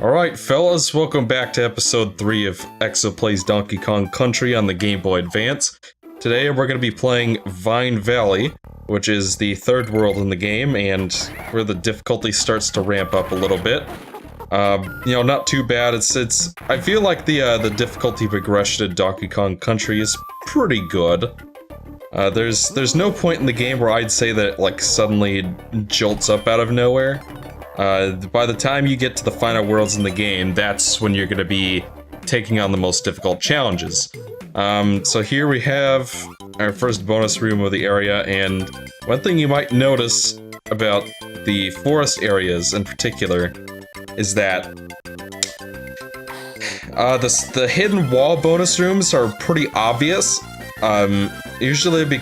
Alright, fellas, welcome back to episode 3 of Exo Plays Donkey Kong Country on the Game Boy Advance. Today we're going to be playing Vine Valley, which is the third world in the game, and where the difficulty starts to ramp up a little bit. Not too bad. I feel like the difficulty progression in Donkey Kong Country is pretty good. There's no point in the game where I'd say that it, like, suddenly jolts up out of nowhere. By the time you get to the final worlds in the game, that's when you're going to be taking on the most difficult challenges. So here we have our first bonus room of the area, and one thing you might notice about the forest areas in particular is that the hidden wall bonus rooms are pretty obvious. Usually,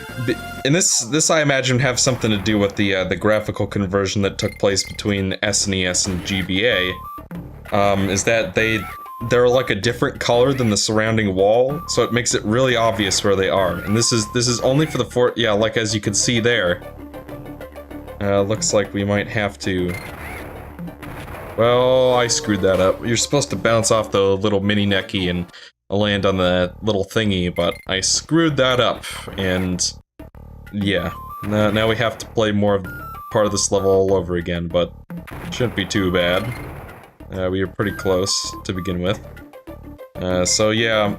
and this I imagine have something to do with the graphical conversion that took place between SNES and GBA. Is that they're like a different color than the surrounding wall, so it makes it really obvious where they are. And this is only for the like as you can see there. Looks like we might have to. Well, I screwed that up. You're supposed to bounce off the little mini necky and land on the little thingy, but I screwed that up, and yeah, now we have to play more of part of this level all over again, but shouldn't be too bad. We were pretty close to begin with. So yeah,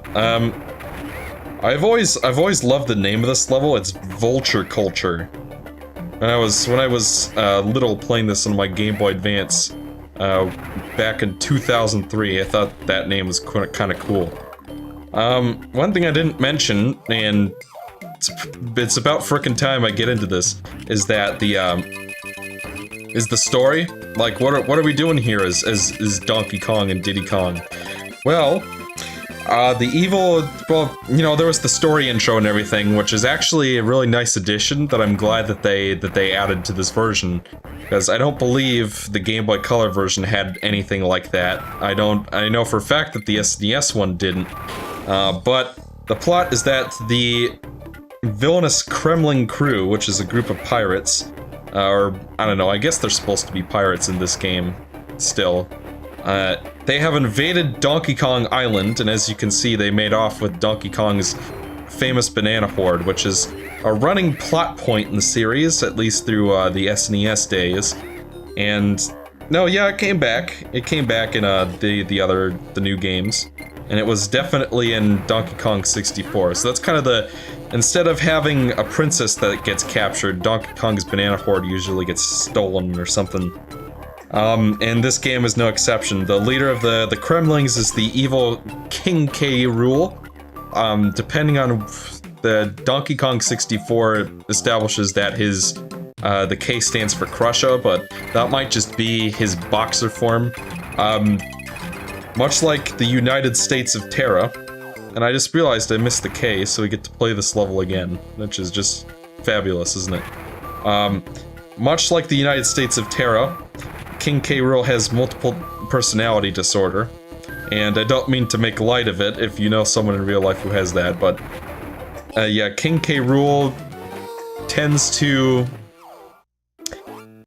I've always loved the name of this level. It's Vulture Culture. When I was little playing this on my Game Boy Advance back in 2003, I thought that name was kind of cool. One thing I didn't mention, and it's about frickin' time I get into this, is that is the story. Like, what are we doing here as Donkey Kong and Diddy Kong? Well, there was the story intro and everything, which is actually a really nice addition that I'm glad that they added to this version, because I don't believe the Game Boy Color version had anything like that. I know for a fact that the SNES one didn't. But the plot is that the villainous Kremling crew, which is a group of pirates, or I don't know, I guess they're supposed to be pirates in this game still. They have invaded Donkey Kong Island, and as you can see, they made off with Donkey Kong's famous banana horde, which is a running plot point in the series, at least through the SNES days. And no, yeah, it came back. It came back in the new games. And it was definitely in Donkey Kong 64. So that's kind of instead of having a princess that gets captured, Donkey Kong's banana horde usually gets stolen or something. And this game is no exception. The leader of the Kremlings is the evil King K. Rool. Depending on the Donkey Kong 64 establishes that the K stands for Krusha, but that might just be his boxer form. Much like the United States of Terra, and I just realized I missed the K, so we get to play this level again, which is just fabulous, isn't it? Much like the United States of Terra, King K. Rool has multiple personality disorder, and I don't mean to make light of it if you know someone in real life who has that, but yeah, King K. Rool tends to...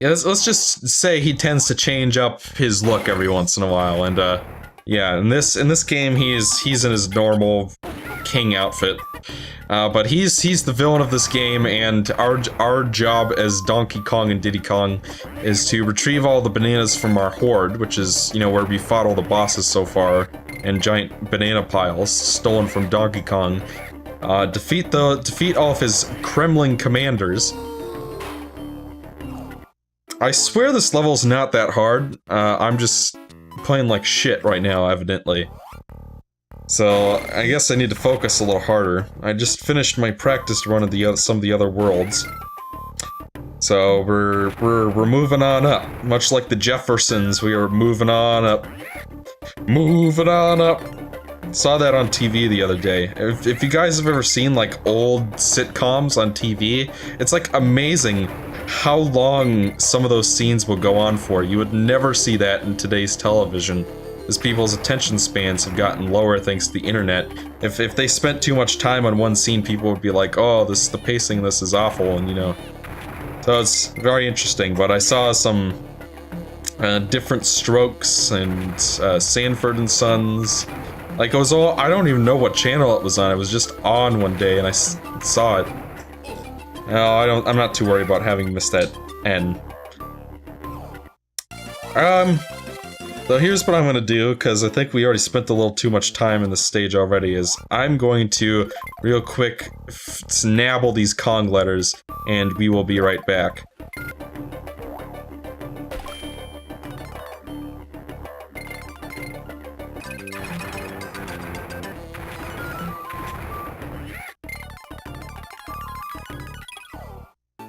Yeah, let's just say he tends to change up his look every once in a while, and yeah, in this game he's in his normal king outfit, but he's the villain of this game, and our job as Donkey Kong and Diddy Kong is to retrieve all the bananas from our horde, which is where we fought all the bosses so far, and giant banana piles stolen from Donkey Kong. Defeat all of his Kremling commanders. I swear this level's not that hard. I'm just playing like shit right now, evidently. So I guess I need to focus a little harder. I just finished my practice run of some of the other worlds. So we're moving on up. Much like the Jeffersons, we are moving on up. Moving on up. Saw that on TV the other day. If you guys have ever seen like old sitcoms on TV, it's like amazing how long some of those scenes will go on for. You would never see that in today's television, as people's attention spans have gotten lower thanks to the internet. If they spent too much time on one scene, people would be like, oh, the pacing of this is awful, and So it's very interesting, but I saw some different strokes and Sanford and Sons. Like, it was all, I don't even know what channel it was on. It was just on one day and I saw it. No, I'm not too worried about having missed that N. So here's what I'm gonna do, because I think we already spent a little too much time in this stage already, is I'm going to, real quick, snabble these Kong letters, and we will be right back.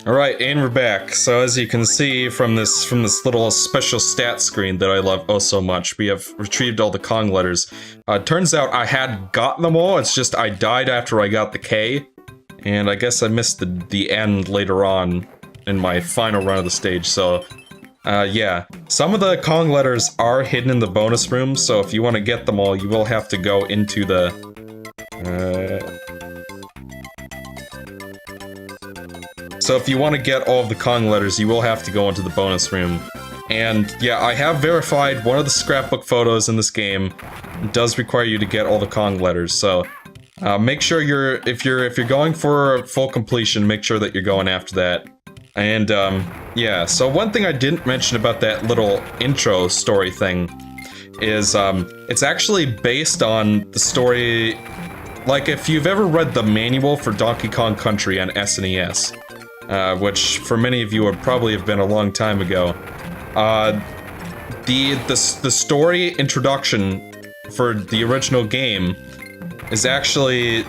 Alright, and we're back. So as you can see from this little special stat screen that I love oh so much, we have retrieved all the Kong letters. Turns out I had gotten them all, it's just I died after I got the K, and I guess I missed the N later on in my final run of the stage, so yeah. Some of the Kong letters are hidden in the bonus room, so if you want to get them all, you will have to go into the... So if you want to get all of the Kong letters, you will have to go into the bonus room. And yeah, I have verified one of the scrapbook photos in this game does require you to get all the Kong letters, so make sure if you're going for full completion, make sure that you're going after that. And yeah, so one thing I didn't mention about that little intro story thing is it's actually based on the story, like if you've ever read the manual for Donkey Kong Country on SNES. Which for many of you would probably have been a long time ago. The story introduction for the original game is actually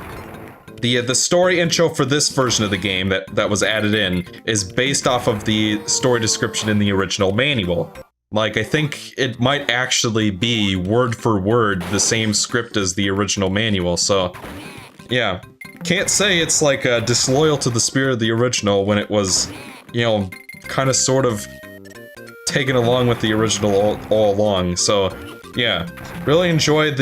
the story intro for this version of the game that was added in is based off of the story description in the original manual. Like, I think it might actually be word for word the same script as the original manual, so yeah. Can't say it's like disloyal to the spirit of the original when it was, you know, kind of sort of taken along with the original all along. So yeah, really enjoyed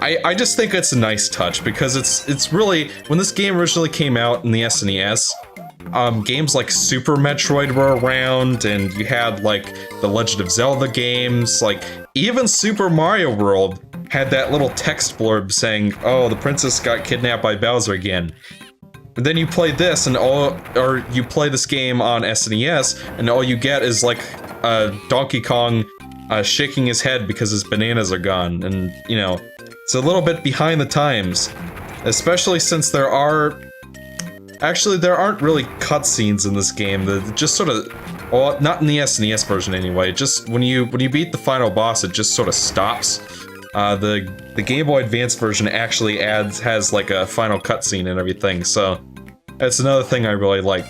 I just think it's a nice touch because it's really, when this game originally came out in the SNES, games like Super Metroid were around, and you had like the Legend of Zelda games, like even Super Mario World had that little text blurb saying, oh, the princess got kidnapped by Bowser again. But then you play this and you play this game on SNES and all you get is like Donkey Kong shaking his head because his bananas are gone, and you know, it's a little bit behind the times, especially since there aren't really cutscenes in this game. That just sort of, well, not in the SNES version anyway. Just when you beat the final boss, it just sort of stops. The Game Boy Advance version actually has like a final cutscene and everything, so that's another thing I really like.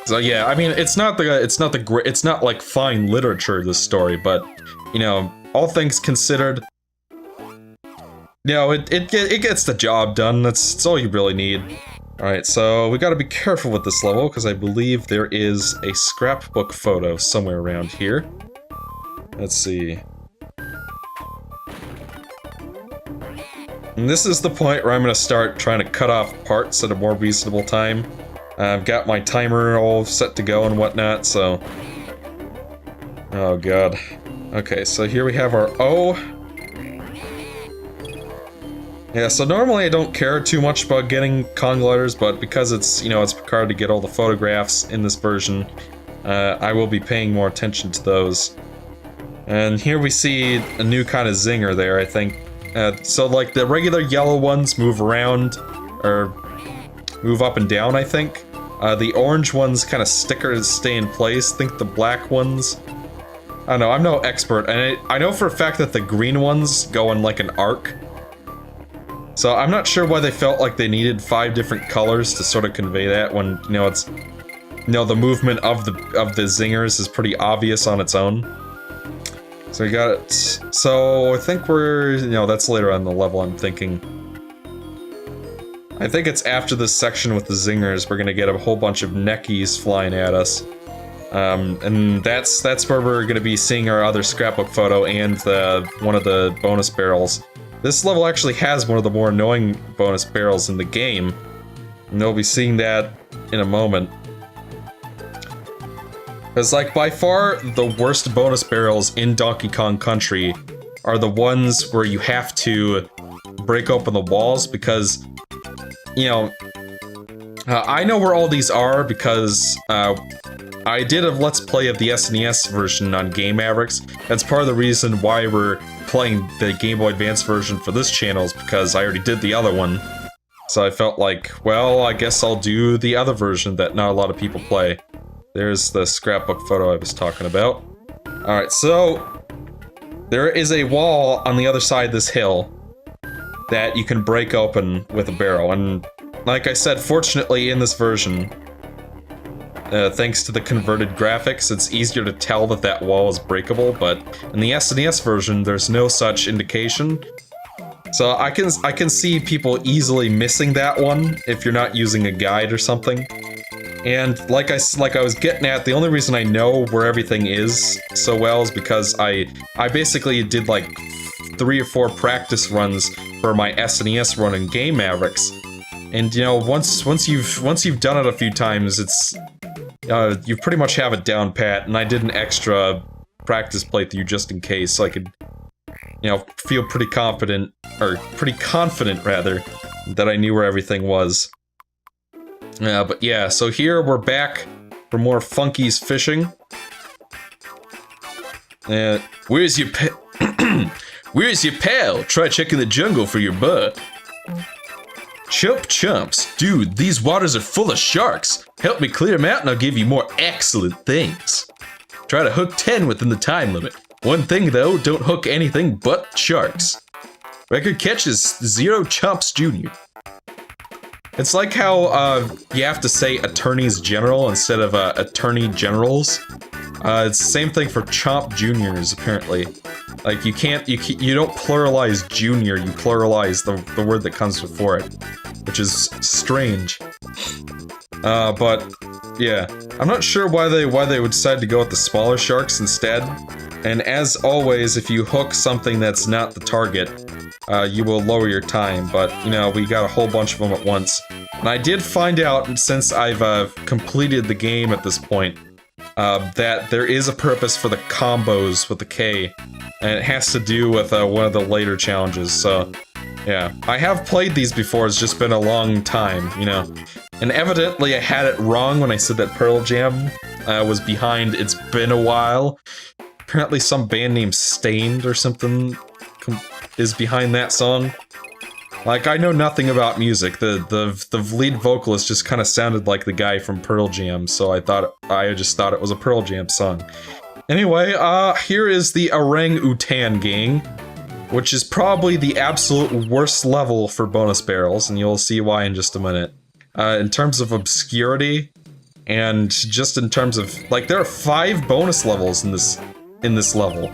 So yeah, I mean, it's not like fine literature, this story, but you know, all things considered, you know, it gets the job done. That's all you really need. Alright, so we gotta be careful with this level, because I believe there is a scrapbook photo somewhere around here. Let's see. And this is the point where I'm gonna start trying to cut off parts at a more reasonable time. I've got my timer all set to go and whatnot, so... Oh god. Okay, so here we have our O. Yeah, so normally I don't care too much about getting Kong letters, but because it's, you know, it's required to get all the photographs in this version, I will be paying more attention to those. And here we see a new kind of zinger there, I think. So like the regular yellow ones move around, or move up and down, I think. The orange ones kind of stay in place. I think the black ones, I don't know, I'm no expert, and I know for a fact that the green ones go in like an arc. So I'm not sure why they felt like they needed 5 different colors to sort of convey that when, you know, it's, you know, the movement of the zingers is pretty obvious on its own. So we got it. So I think we're, you know, that's later on the level, I'm thinking. I think it's after this section with the zingers, we're gonna get a whole bunch of neckies flying at us. And that's where we're gonna be seeing our other scrapbook photo and one of the bonus barrels. This level actually has one of the more annoying bonus barrels in the game, and you'll be seeing that in a moment. Because, like, by far, the worst bonus barrels in Donkey Kong Country are the ones where you have to break open the walls, because, you know, I know where all these are because I did a Let's Play of the SNES version on Game Mavericks. That's part of the reason why we're playing the Game Boy Advance version for this channel, is because I already did the other one. So I felt like, well, I guess I'll do the other version that not a lot of people play. There's the scrapbook photo I was talking about. Alright, so there is a wall on the other side of this hill that you can break open with a barrel, and like I said, fortunately in this version, thanks to the converted graphics, it's easier to tell that that wall is breakable, but in the SNES version, there's no such indication. So I can see people easily missing that one if you're not using a guide or something. And like I was getting at, the only reason I know where everything is so well is because I basically did like 3 or 4 practice runs for my SNES run in Game Mavericks. And you know, once you've done it a few times, it's you pretty much have it down pat. And I did an extra practice playthrough just in case, so I could, you know, feel pretty confident rather, that I knew where everything was. But yeah, so here we're back for more Funky's fishing. Where's your Where's your pal? Try checking the jungle for your butt. Chump chumps. Dude, these waters are full of sharks. Help me clear them out and I'll give you more excellent things. Try to hook 10 within the time limit. One thing though, don't hook anything but sharks. Record catch is 0 Chumps Jr. It's like how you have to say attorneys general instead of attorney generals. It's the same thing for Chomp Juniors, apparently. Like, you don't pluralize junior, you pluralize the word that comes before it, which is strange. But yeah, I'm not sure why they would decide to go with the smaller sharks instead. And as always, if you hook something that's not the target, you will lower your time. But you know, we got a whole bunch of them at once. And I did find out, since I've completed the game at this point, that there is a purpose for the combos with the K, and it has to do with one of the later challenges, so yeah. I have played these before, it's just been a long time, you know. And evidently I had it wrong when I said that Pearl Jam was behind It's Been a While. Apparently some band named Stained or something is behind that song. Like, I know nothing about music. The lead vocalist just kind of sounded like the guy from Pearl Jam, so I just thought it was a Pearl Jam song. Anyway, here is the Orang-Utan Gang, which is probably the absolute worst level for bonus barrels, and you'll see why in just a minute. In terms of obscurity, and just in terms of, like, there are 5 bonus levels in this level.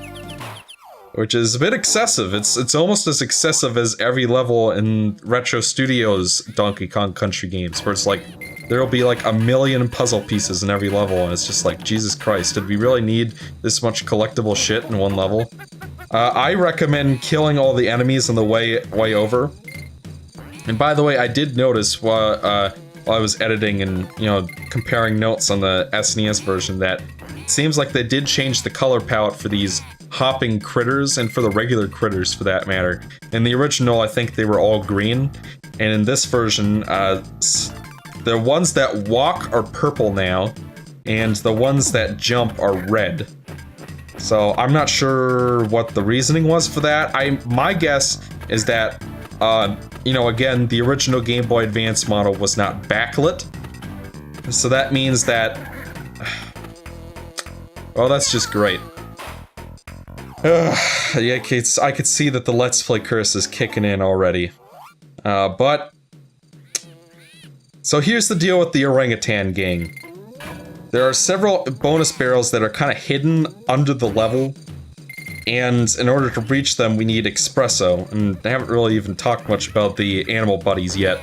Which is a bit excessive. It's almost as excessive as every level in Retro Studios Donkey Kong Country games, where it's like, there'll be like a million puzzle pieces in every level, and it's just like, Jesus Christ, did we really need this much collectible shit in one level? I recommend killing all the enemies on the way over. And by the way, I did notice while I was editing and, you know, comparing notes on the SNES version that it seems like they did change the color palette for these hopping critters, and for the regular critters for that matter. In the original, I think they were all green, and in this version, the ones that walk are purple now, and the ones that jump are red. So I'm not sure what the reasoning was for that. My guess is that, you know, again, the original Game Boy Advance model was not backlit, so that means that, well, that's just great. Yeah, I could see that the Let's Play curse is kicking in already. But so here's the deal with the Orangutan Gang. There are several bonus barrels that are kind of hidden under the level, and in order to reach them, we need espresso, and I haven't really even talked much about the animal buddies yet.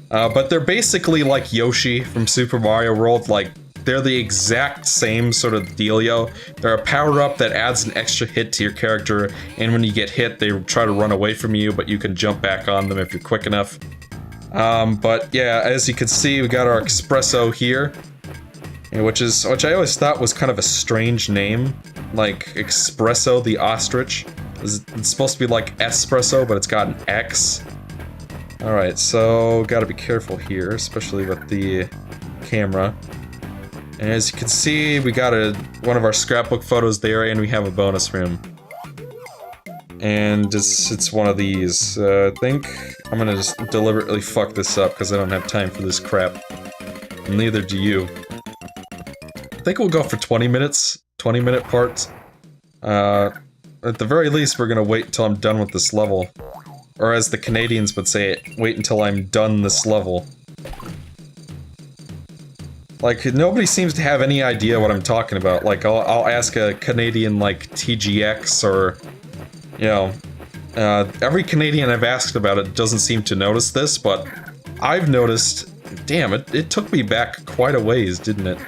But they're basically like Yoshi from Super Mario World, like, they're the exact same sort of dealio. They're a power-up that adds an extra hit to your character, and when you get hit, they try to run away from you, but you can jump back on them if you're quick enough. But yeah, as you can see, we got our espresso here. Yeah, which I always thought was kind of a strange name, like Espresso the ostrich. It's supposed to be like espresso, but it's got an X. Alright, so gotta be careful here, especially with the camera. And as you can see, we got one of our scrapbook photos there, and we have a bonus room. And it's one of these. I think I'm gonna just deliberately fuck this up because I don't have time for this crap. And neither do you. I think we'll go for 20 minutes, 20-minute parts. At the very least, we're gonna wait until I'm done with this level. Or as the Canadians would say it, wait until I'm done this level. Like, nobody seems to have any idea what I'm talking about. Like, I'll ask a Canadian like TGX or, you know, every Canadian I've asked about it doesn't seem to notice this, but I've noticed. Damn, it took me back quite a ways, didn't it?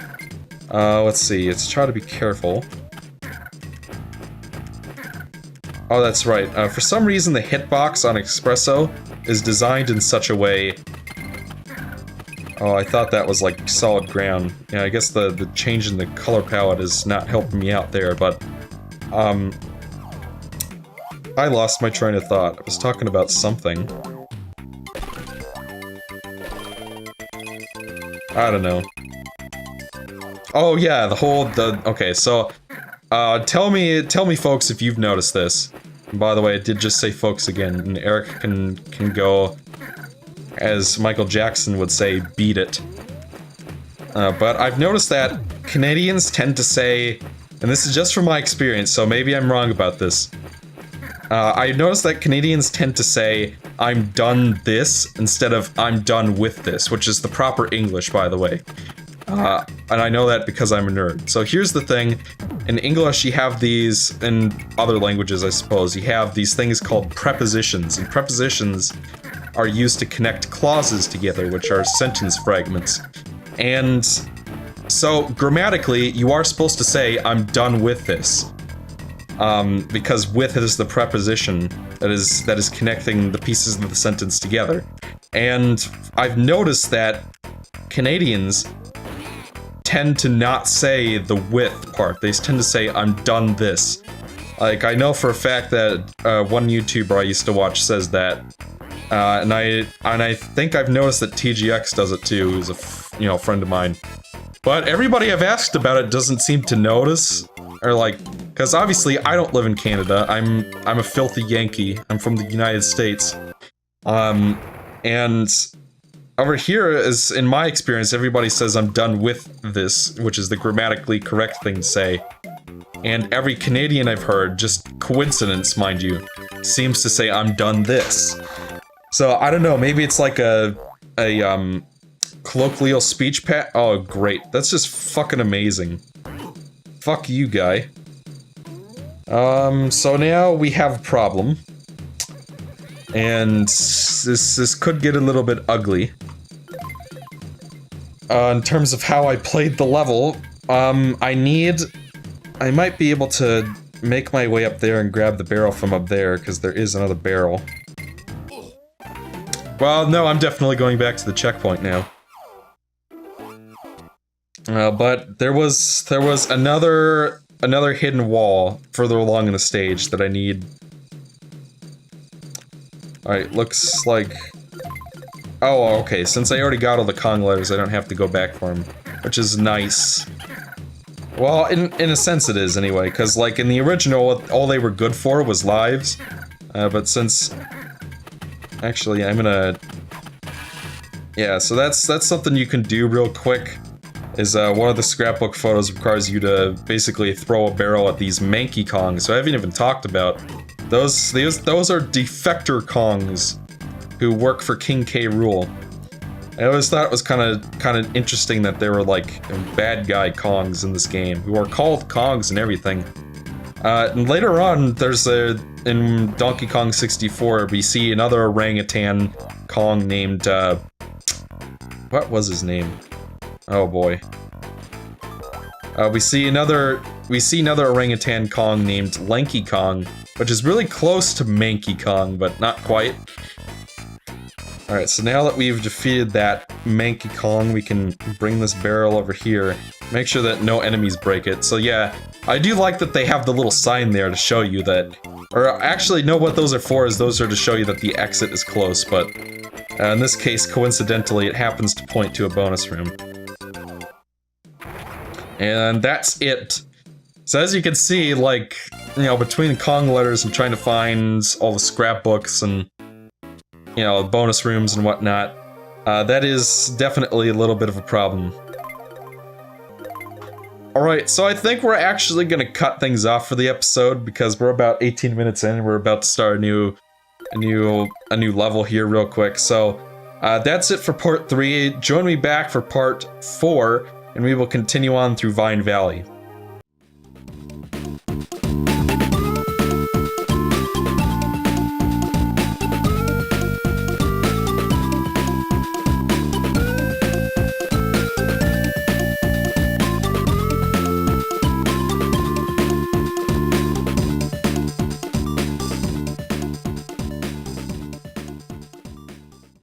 Let's see, let's try to be careful. Oh, that's right. For some reason, the hitbox on Espresso is designed in such a way... Oh, I thought that was, like, solid ground. Yeah, I guess the change in the color palette is not helping me out there, but... I lost my train of thought. I was talking about something. I don't know. Oh, yeah, okay, so... tell me folks if you've noticed this. And by the way, I did just say folks again, and Eric can go, as Michael Jackson would say, beat it. But I've noticed that Canadians tend to say, and this is just from my experience, so maybe I'm wrong about this. I've noticed that Canadians tend to say, I'm done this, instead of I'm done with this, which is the proper English, by the way. And I know that because I'm a nerd. So here's the thing. In English, you have these, in other languages, I suppose, you have these things called prepositions. And prepositions are used to connect clauses together, which are sentence fragments. And so, grammatically, you are supposed to say, I'm done with this. Because with is the preposition that is connecting the pieces of the sentence together. And I've noticed that Canadians tend to not say the with part. They tend to say, I'm done this. Like, I know for a fact that one YouTuber I used to watch says that. And I think I've noticed that TGX does it too, who's a friend of mine. But everybody I've asked about it doesn't seem to notice. Or like, because obviously I don't live in Canada. I'm a filthy Yankee. I'm from the United States. And over here, is in my experience, everybody says I'm done with this, which is the grammatically correct thing to say. And every Canadian I've heard, just coincidence, mind you, seems to say I'm done this. So I don't know, maybe it's like a colloquial speech oh great, that's just fucking amazing. Fuck you, guy. So now we have a problem. And this could get a little bit ugly. In terms of how I played the level, I might be able to make my way up there and grab the barrel from up there, because there is another barrel. Well, no, I'm definitely going back to the checkpoint now. But there was another hidden wall further along in the stage that I need. Alright, looks like... Oh, okay, since I already got all the Kong letters, I don't have to go back for them, which is nice. Well, in a sense it is, anyway, because, like, in the original, all they were good for was lives. But since... Actually, I'm gonna... Yeah, so that's something you can do real quick, is one of the scrapbook photos requires you to basically throw a barrel at these Mankey Kongs, so I haven't even talked about. Those are defector Kongs who work for King K. Rool. I always thought it was kind of interesting that there were like bad guy Kongs in this game who are called Kongs and everything. And later on, in Donkey Kong 64, we see another orangutan Kong named what was his name? Oh boy. We see another orangutan Kong named Lanky Kong, which is really close to Mankey Kong, but not quite. Alright, so now that we've defeated that Manky Kong, we can bring this barrel over here. Make sure that no enemies break it. So yeah, I do like that they have the little sign there to show you that... Or actually, no, what those are for is those are to show you that the exit is close, but... in this case, coincidentally, it happens to point to a bonus room. And that's it. So as you can see, like, you know, between the Kong letters and trying to find all the scrapbooks and, you know, bonus rooms and whatnot, that is definitely a little bit of a problem. Alright, so I think we're actually gonna cut things off for the episode because we're about 18 minutes in and we're about to start a new level here real quick. So that's it for part 3. Join me back for part 4 and we will continue on through Vine Valley.